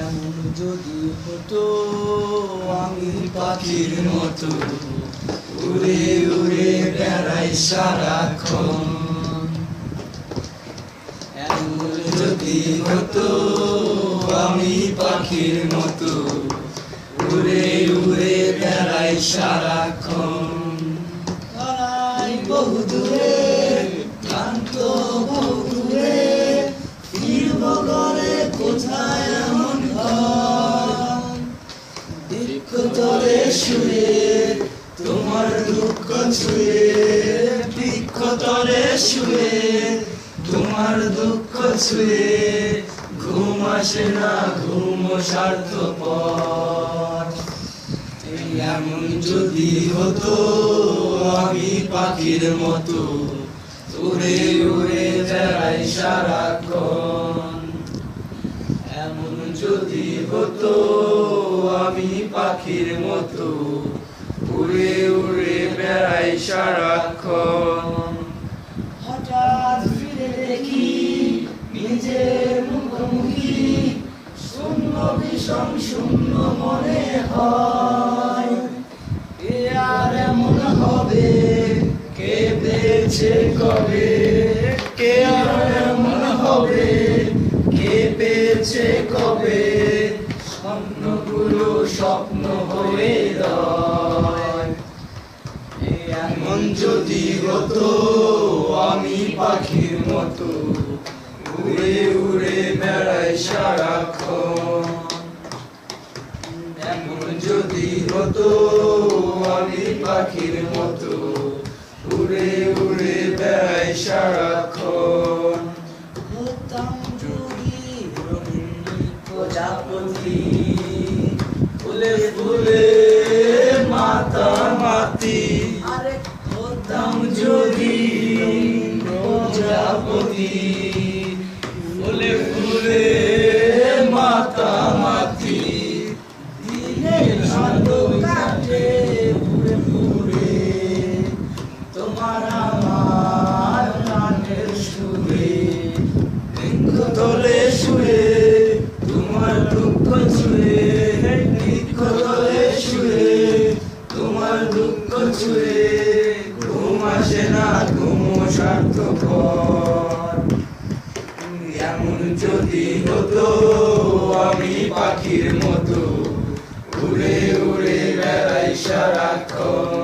এমন যদি হতো আমি পাখির মতো উড়ে উড়ে বেড়াই সারাক্ষণ। এমন যদি হতো আমি পাখির মতো উড়ে উড়ে বেড়াই সারাক্ষণ। বহু দূরে ক্লান্ত বহু দূরে ফিরব ঘরে কোথায় এমন ঘর। বৃক্ষ তলে শুয়ে তোমার দুঃখ ছুঁয়ে, বৃক্ষ তলে শুয়ে তোমার দুঃখ ছুঁয়ে ঘুম আসে না ঘুম স্বার্থপর। এমন যদি হতো আমি পাখির মতো উড়ে উড়ে বেড়াই সারাক্ষণ। এমন যদি হতো আমি পাখির মতো উড়ে উড়ে বেড়াই সারাক্ষণ। হঠাৎ ফিরে দেখি নিজের মুখোমুখি, শূন্য ভীষণ শূন্য মনে হয়। এ আর এমন হবে কে পেয়েছে কবে, কে আর এমন হবে কে পেয়েছে কবে। স্বপ্নগুলো স্বপ্ন হয়ে রয়। এমন যদি হতো আমি পাখির মতো উড়ে উড়ে বেড়াই সারাক্ষণ। এমন যদি হতো আমি পাখির মতো উড়ে উড়ে বেড়াই সারাক্ষণ। হতাম যদি প্রজাপতি ফুলে ফুলে মাতামাতি। হতাম যদি প্রজাপতি ফুলে ফুলে মাতামাতি। দিনের আলো কাটে পুড়ে পুড়ে তোমার আমার গানের সুরে। বৃক্ষ তলে শুয়ে তোমার দুঃখ ছুঁয়ে, বৃক্ষ তলে শুয়ে তোমার দুঃখ ছুঁয়ে ঘুম আসে না ঘুম স্বার্থপর। এমন যদি হতো আমি পাখির মতো উড়ে উড়ে বেড়াই সারাক্ষণ।